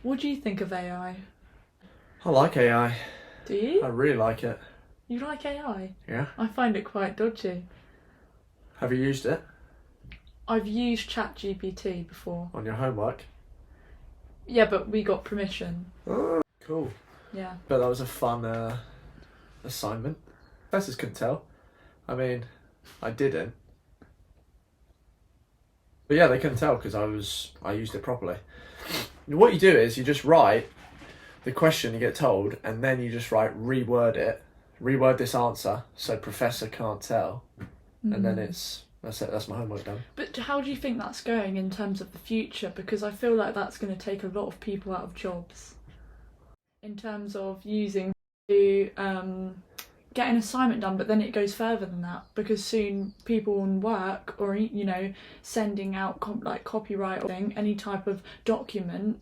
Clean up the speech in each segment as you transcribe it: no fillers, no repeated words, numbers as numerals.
What do you think of AI? I like AI. Do you? I really like it. You like AI? Yeah. I find it quite dodgy. Have you used it I've used ChatGPT before. on your homework? Yeah, but we got permission. Oh, cool. Yeah. But that was a fun assignment. Professors couldn't tell. I mean, I didn't. But yeah, they couldn't tell because I used it properly. What you do is you just write the question you get told, and then you just reword this answer so professor can't tell, and then that's it. That's my homework done. But how do you think that's going in terms of the future? Because I feel like that's going to take a lot of people out of jobs. In terms of using to get an assignment done, but then it goes further than that because soon people on work or sending out copyright or any type of document.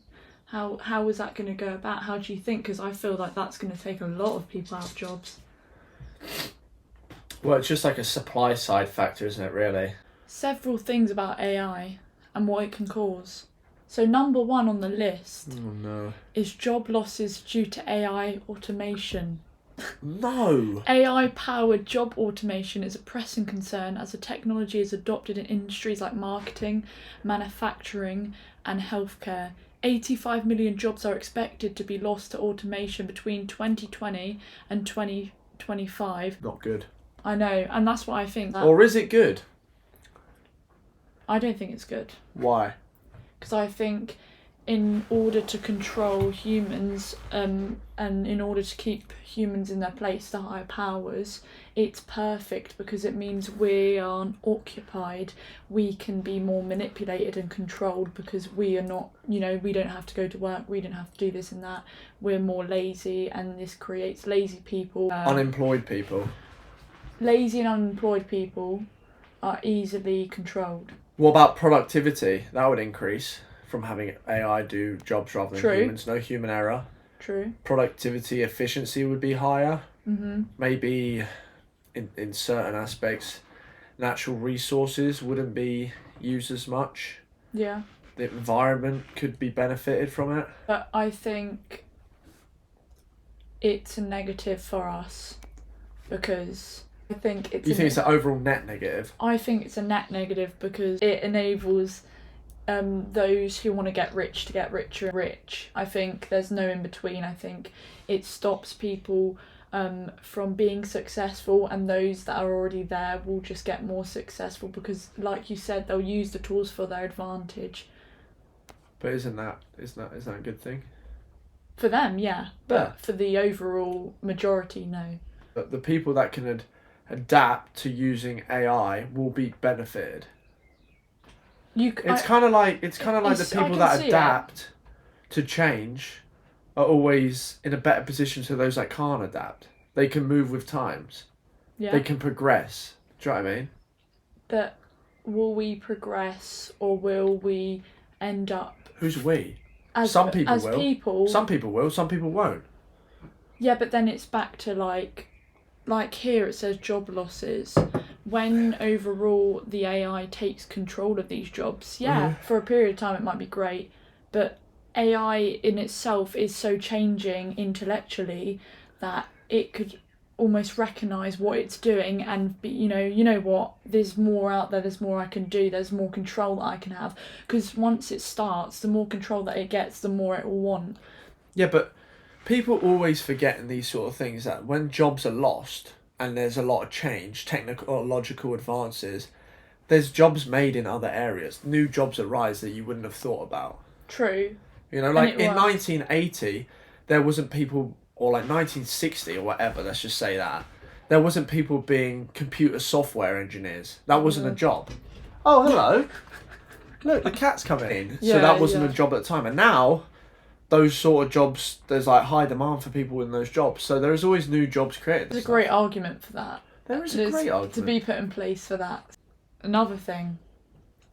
How is that going to go about? How do you think? Because I feel like that's going to take a lot of people out of jobs. Well, it's just like a supply side factor, isn't it, really? Several things about AI and what it can cause. So number 1 on the list is job losses due to AI automation. No! AI-powered job automation is a pressing concern as the technology is adopted in industries like marketing, manufacturing and healthcare. 85 million jobs are expected to be lost to automation between 2020 and 2025. Not good. I know, and that's what I think. Or is it good? I don't think it's good. Why? Because I think in order to control humans and in order to keep humans in their place, the higher powers, it's perfect because it means we aren't occupied. We can be more manipulated and controlled because we are not, we don't have to go to work, we don't have to do this and that. We're more lazy, and this creates lazy people. Unemployed people. Lazy and unemployed people are easily controlled. What about productivity? That would increase from having AI do jobs rather than humans. No human error. True. Productivity, efficiency would be higher. Mm-hmm. Maybe in certain aspects, natural resources wouldn't be used as much. Yeah. The environment could be benefited from it. But I think it's a negative for us because I think it's... You think it's an overall net negative? I think it's a net negative because it enables those who want to get rich to get richer and rich. I think there's no in between. I think it stops people from being successful, and those that are already there will just get more successful because, like you said, they'll use the tools for their advantage. But isn't that a good thing? For them, yeah. But for the overall majority, no. But the people that can adapt to using AI will be benefited. It's kind of like the people that adapt to change are always in a better position to those that can't adapt. They can move with times. Yeah. They can progress. Do you know what I mean? But will we progress or will we end up... Who's we? Some people will. People... Some people will, some people won't. Yeah, but then it's back to like here it says job losses. When overall the AI takes control of these jobs, for a period of time it might be great, but AI in itself is so changing intellectually that it could almost recognise what it's doing and be, you know what, there's more out there, there's more I can do, there's more control that I can have. Because once it starts, the more control that it gets, the more it will want. Yeah, but people always forget in these sort of things that when jobs are lost and there's a lot of change, technological advances, there's jobs made in other areas. New jobs arise that you wouldn't have thought about. True. Like in 1980, there wasn't people, or like 1960 or whatever, let's just say that, there wasn't people being computer software engineers. That wasn't a job. Oh, hello. Look, the cat's coming in. So that wasn't a job at the time. And now, those sort of jobs, there's like high demand for people in those jobs. So there's always new jobs created. There's a great argument for that. There is a great argument to be put in place for that. Another thing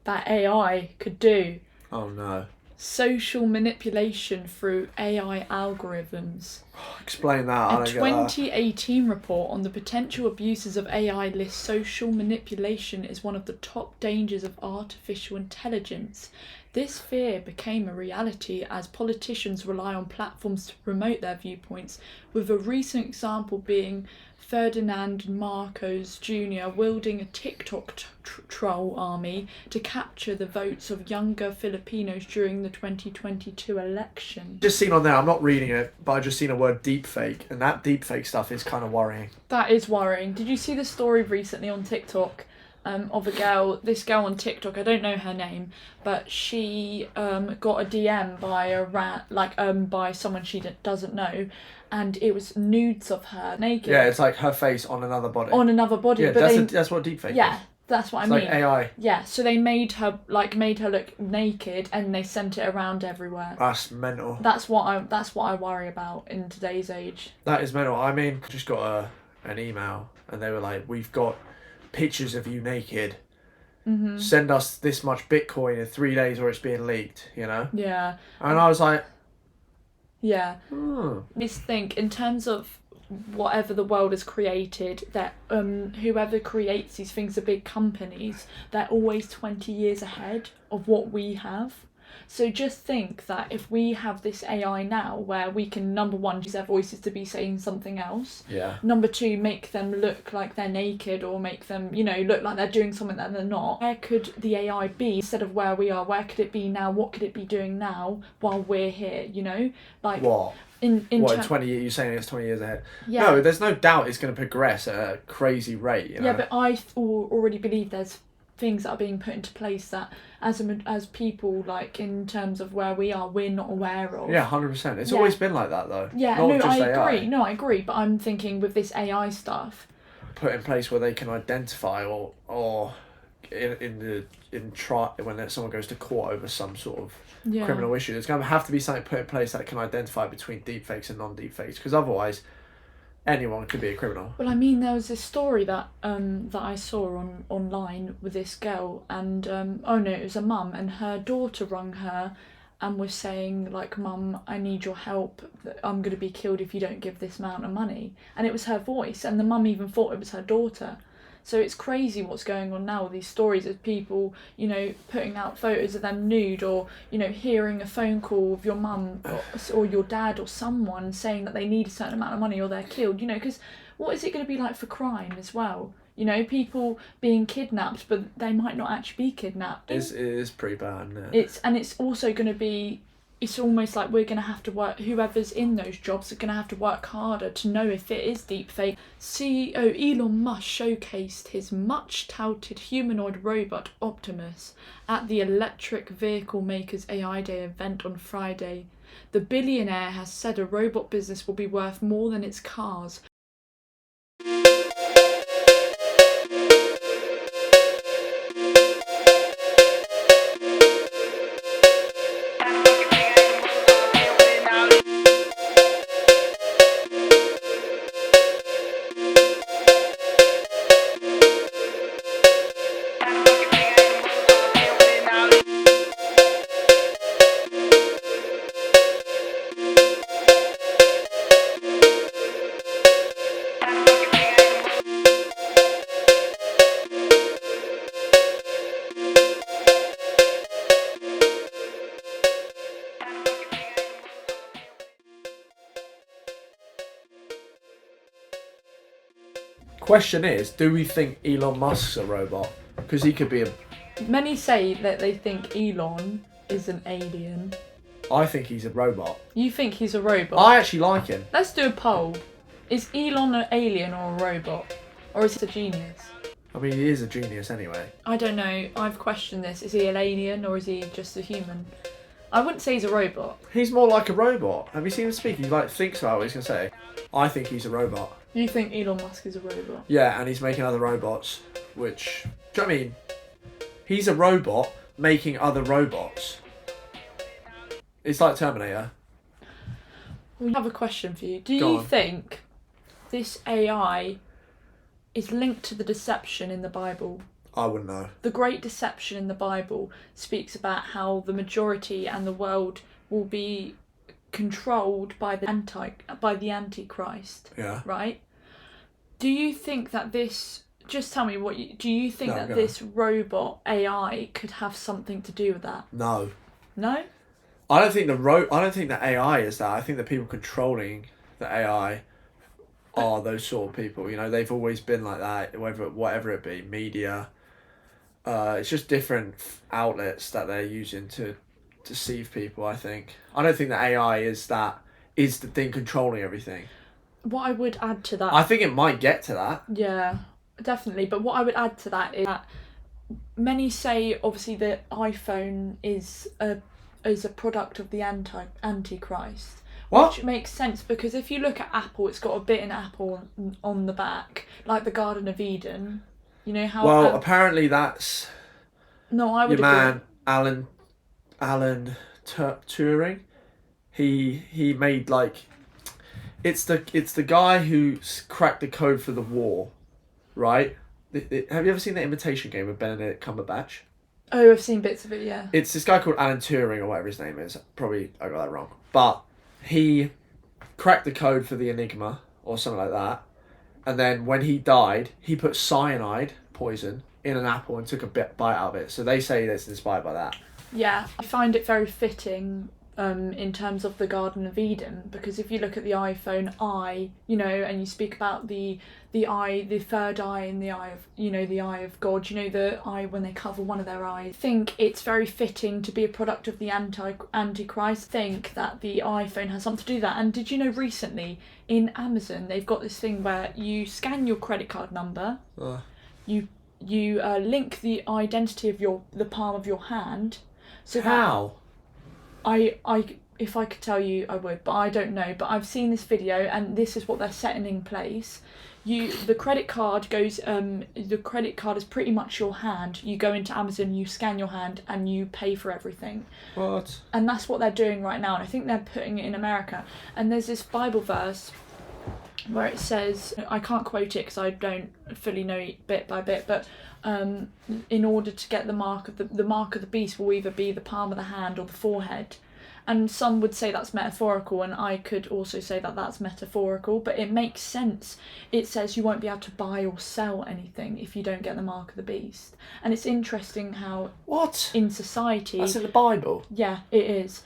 that AI could do. Oh no. Social manipulation through AI algorithms. Explain that. A 2018 report on the potential abuses of AI lists social manipulation as one of the top dangers of artificial intelligence. This fear became a reality as politicians rely on platforms to promote their viewpoints, with a recent example being Ferdinand Marcos Jr. wielding a TikTok troll army to capture the votes of younger Filipinos during the 2022 election. Just seen on there, I'm not reading it, but I just seen a word deepfake, and that deepfake stuff is kind of worrying. That is worrying. Did you see the story recently on TikTok? Of this girl on TikTok, I don't know her name, but she got a DM by someone she doesn't know, and it was nudes of her naked. Yeah, it's like her face on another body. Yeah, but that's what deepfake is. Yeah, that's what It's I mean. like AI. Yeah, so they made her look naked, and they sent it around everywhere. That's mental. That's what I worry about in today's age. That is mental. I mean, I just got an email, and they were like, "We've got pictures of you naked. Mm-hmm. Send us this much Bitcoin in 3 days, or it's being leaked." You know. Yeah. And I was like, yeah. Just think in terms of whatever the world has created, that whoever creates these things are big companies. They're always 20 years ahead of what we have. So just think that if we have this AI now where we can, number one, use their voices to be saying something else. Yeah. Number two, make them look like they're naked, or make them, look like they're doing something that they're not. Where could the AI be instead of where we are? Where could it be now? What could it be doing now while we're here, Like, what? In 20 years? You're saying it's 20 years ahead? Yeah. No, there's no doubt it's going to progress at a crazy rate, Yeah, but I already believe there's things that are being put into place that as people, like in terms of where we are, we're not aware of. Yeah, 100%. It's always been like that though. Yeah, not just I agree. AI. No, I agree. But I'm thinking with this AI stuff, put in place where they can identify or when someone goes to court over some sort of criminal issue, there's going to have to be something put in place that can identify between deepfakes and non-deepfakes, because otherwise anyone could be a criminal. Well, I mean, there was this story that I saw online with this girl, and it was a mum, and her daughter rung her and was saying, like, "Mum, I need your help. I'm going to be killed if you don't give this amount of money." And it was her voice, and the mum even thought it was her daughter. So it's crazy what's going on now with these stories of people, putting out photos of them nude, or, hearing a phone call of your mum or your dad or someone saying that they need a certain amount of money or they're killed, because what is it going to be like for crime as well? People being kidnapped, but they might not actually be kidnapped. It is pretty bad, isn't it? It's also going to be... It's almost like we're going to have to work, whoever's in those jobs are going to have to work harder to know if it is deepfake. CEO Elon Musk showcased his much-touted humanoid robot Optimus at the electric vehicle makers AI Day event on Friday. The billionaire has said a robot business will be worth more than its cars. Question is, do we think Elon Musk's a robot? Because he could be a... Many say that they think Elon is an alien. I think he's a robot. You think he's a robot? I actually like him. Let's do a poll. Is Elon an alien or a robot? Or is he a genius? I mean, he is a genius anyway. I don't know. I've questioned this. Is he an alien or is he just a human? I wouldn't say he's a robot. He's more like a robot. Have you seen him speak? He thinks about what he's going to say. I think he's a robot. You think Elon Musk is a robot? Yeah, and he's making other robots, which... Do you know what I mean? He's a robot making other robots. It's like Terminator. Well, I have a question for you. Do you think this AI is linked to the deception in the Bible? I wouldn't know. The great deception in the Bible speaks about how the majority and the world will be controlled by the Antichrist. Yeah. Right? Do you think that this just tell me do you think that go this robot AI could have something to do with that? No. No? I don't think the AI is that. I think the people controlling the AI are those sort of people. You know, they've always been like that. Whatever it be, media. It's just different outlets that they're using to deceive people. I think. I don't think that AI is the thing controlling everything. What I would add to that... I think it might get to that. Yeah, definitely. But what I would add to that is that many say, obviously, the iPhone is a product of the Antichrist. What? Which makes sense, because if you look at Apple, it's got a bit in Apple on the back, like the Garden of Eden. You know how... Well, apparently that's... No, I would your agree. man, Alan Turing. He made like... It's the guy who cracked the code for the war, right? Have you ever seen The Imitation Game with Benedict Cumberbatch? Oh, I've seen bits of it, yeah. It's this guy called Alan Turing, or whatever his name is. Probably I got that wrong. But he cracked the code for the Enigma, or something like that. And then when he died, he put cyanide, poison, in an apple and took a bite out of it. So they say that's inspired by that. Yeah, I find it very fitting in terms of the Garden of Eden, because if you look at the iPhone eye, you know, and you speak about the eye, the third eye in the eye of, you know, the eye of God, you know, the eye when they cover one of their eyes. I think it's very fitting to be a product of the Antichrist. Think that the iPhone has something to do with that. And did you know recently in Amazon they've got this thing where you scan your credit card number, you link the identity of the palm of your hand. So how? If I could tell you, I would, but I don't know. But I've seen this video, and this is what they're setting in place. The credit card is pretty much your hand. You go into Amazon, you scan your hand, and you pay for everything. What? And that's what they're doing right now, and I think they're putting it in America. And there's this Bible verse where it says, I can't quote it because I don't fully know it bit by bit, but in order to get the mark of the beast will either be the palm of the hand or the forehead. And some would say that's metaphorical, and I could also say that that's metaphorical, but it makes sense. It says you won't be able to buy or sell anything if you don't get the mark of the beast. And it's interesting how... What? In society... That's in the Bible? Yeah, it is.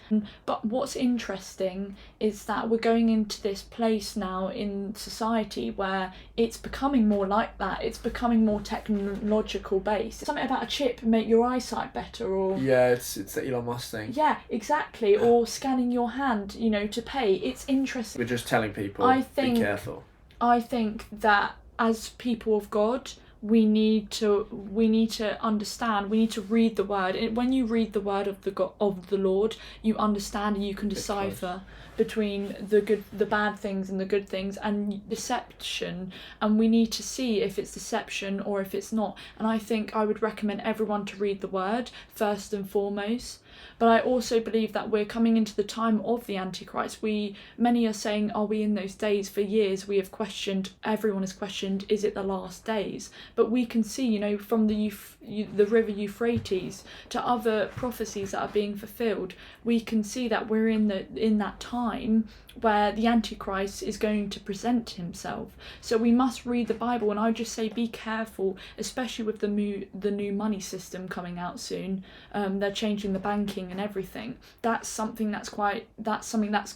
But what's interesting is that we're going into this place now in society where it's becoming more like that. It's becoming more technological based. Something about a chip make your eyesight better, or... Yeah, it's the Elon Musk thing. Yeah, exactly. Or scanning your hand, you know, to pay. It's interesting. We're just telling people, be careful. I think that as people of God, we need to understand. We need to read the word. When you read the word of the Lord, you understand and you can decipher between the bad things and the good things, and deception. And we need to see if it's deception or if it's not. And I think I would recommend everyone to read the word first and foremost. But I also believe that we're coming into the time of the Antichrist. Many are saying, are we in those days? For years we have questioned, everyone has questioned, is it the last days? But we can see, you know, from the river Euphrates to other prophecies that are being fulfilled, we can see that we're in that time where the Antichrist is going to present himself. So we must read the Bible, and I just say be careful, especially with the new money system coming out soon. They're changing the banking and everything. That's something that's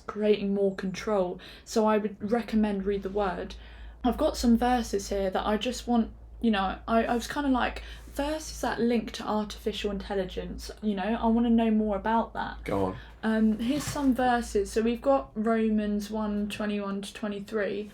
creating more control. So I would recommend read the word. I've got some verses here that I just want, you know, I was kind of like, verses that link to artificial intelligence, you know, I want to know more about that. Go on. Here's some verses. So we've got Romans 1:21-23.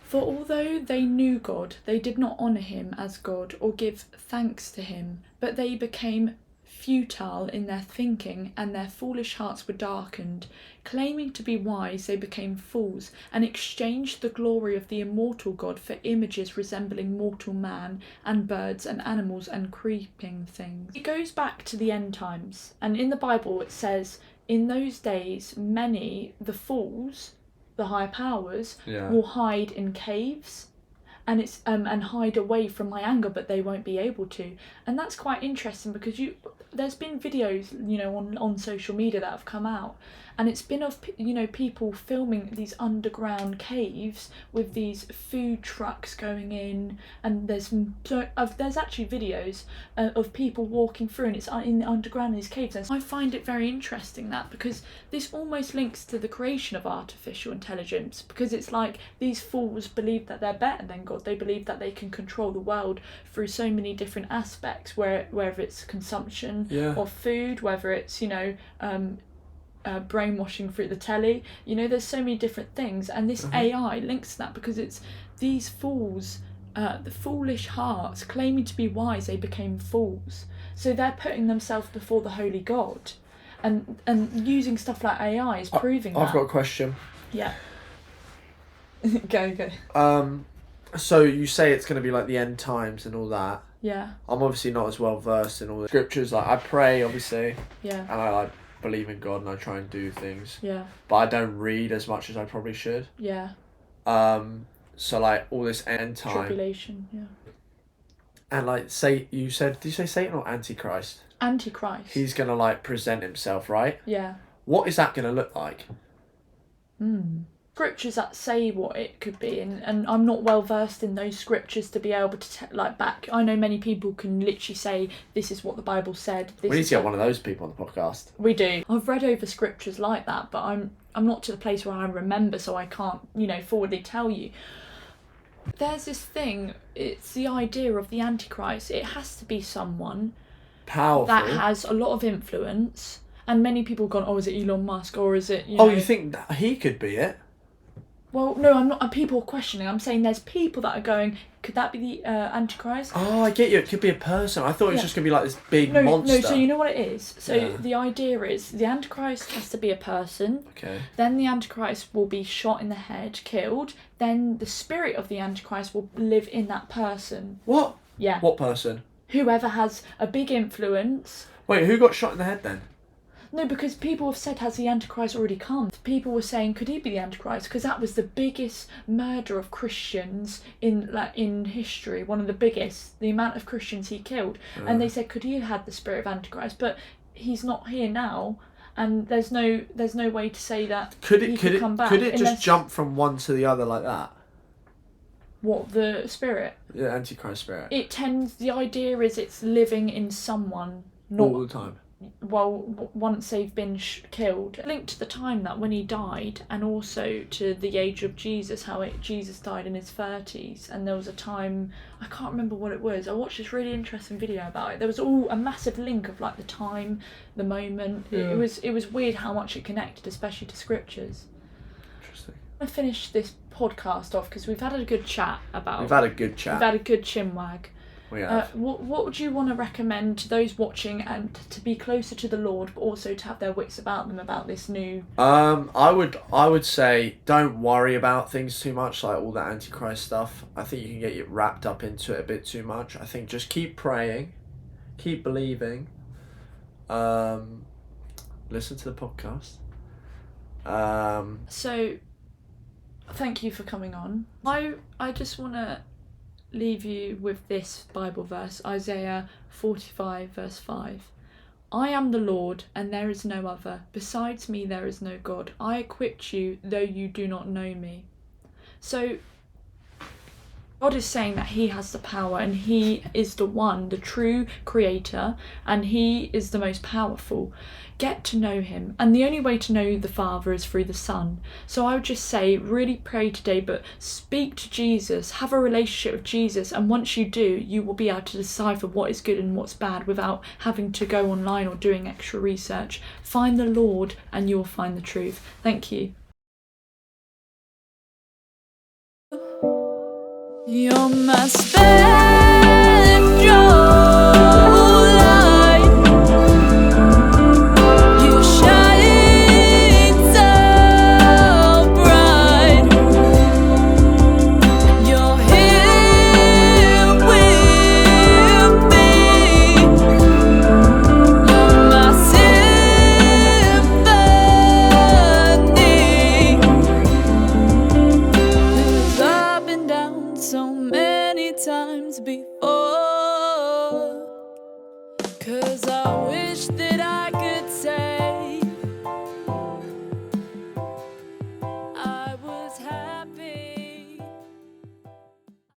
For although they knew God, they did not honour him as God or give thanks to him, but they became futile in their thinking, and their foolish hearts were darkened. Claiming to be wise, they became fools, and exchanged the glory of the immortal God for images resembling mortal man, and birds, and animals, and creeping things. It goes back to the end times, and in the Bible it says, in those days many, the fools, the higher powers, will hide in caves, and it's and hide away from my anger, but they won't be able to. And that's quite interesting, because there's been videos, you know, on social media that have come out, and it's been of people filming these underground caves with these food trucks going in, and there's actually videos of people walking through, and it's in the underground in these caves. And I find it very interesting because this almost links to the creation of artificial intelligence, because it's like these fools believe that they're better than God. They believe that they can control the world through so many different aspects, whether it's consumption of food, whether it's brainwashing through the telly. There's so many different things, and this AI links to that, because it's these fools, the foolish hearts claiming to be wise, they became fools. So they're putting themselves before the holy God, and using stuff like AI is proving that. I've got a question. Yeah. Go. So you say it's going to be like the end times and all that. Yeah. I'm obviously not as well versed in all the scriptures. Like, I pray, obviously. Yeah. And I believe in God, and I try and do things. Yeah. But I don't read as much as I probably should. Yeah. So like all this end time. Tribulation. Yeah. And like, did you say Satan or Antichrist? Antichrist. He's gonna like present himself, right? Yeah. What is that gonna look like? Scriptures that say what it could be, and I'm not well versed in those scriptures to be able to back. I know many people can literally say this is what the Bible said. We need to get one of those people on the podcast. We do. I've read over scriptures like that, but I'm not to the place where I remember, so I can't forwardly tell you. There's this thing. It's the idea of the Antichrist. It has to be someone powerful that has a lot of influence, and many people have gone, oh, is it Elon Musk, or is it you think that he could be it? Well, no, I'm not. People are questioning. I'm saying there's people that are going, could that be the Antichrist? Oh, I get you. It could be a person. I thought it was just going to be like this big monster. No, so you know what it is? So the idea is the Antichrist has to be a person. Okay. Then the Antichrist will be shot in the head, killed. Then the spirit of the Antichrist will live in that person. What? Yeah. What person? Whoever has a big influence. Wait, who got shot in the head then? No, because people have said, has the Antichrist already come? People were saying, could he be the Antichrist? Because that was the biggest murder of Christians in history. One of the biggest, the amount of Christians he killed. And they said, could he have had the spirit of Antichrist? But he's not here now, and there's no way to say that he could come back. Could it just jump from one to the other like that? What, the spirit? The Antichrist spirit. The idea is it's living in someone. Not all the time. Well, once they've been killed. Linked to the time that when he died, and also to the age of Jesus, Jesus died in his 30s, and there was a time, I can't remember what it was. I watched this really interesting video about it. There was all a massive link of like the time, the moment. Yeah. It was weird how much it connected, especially to scriptures. Interesting. I finished this podcast off because we've had a good chat about. We've had a good chat. We've had a good chinwag. We have. What would you want to recommend to those watching, and to be closer to the Lord, but also to have their wits about them about this new? I would say don't worry about things too much, like all that Antichrist stuff. I think you can get wrapped up into it a bit too much. I think just keep praying, keep believing. Listen to the podcast. So, thank you for coming on. I just want to leave you with this Bible verse, Isaiah 45 verse 5. I am the Lord, and there is no other. Besides me there is no God. I equipped you, though you do not know me. So God is saying that he has the power, and he is the one, the true creator, and he is the most powerful. Get to know him, and the only way to know the Father is through the Son. So I would just say, really pray today, but speak to Jesus, have a relationship with Jesus, and once you do, you will be able to decipher what is good and what's bad without having to go online or doing extra research. Find the Lord and you'll find the truth. Thank you. You're my spectral light. You shine so bright. You're here with me. You're my symphony. 'Cause I've been down so many times before, 'cause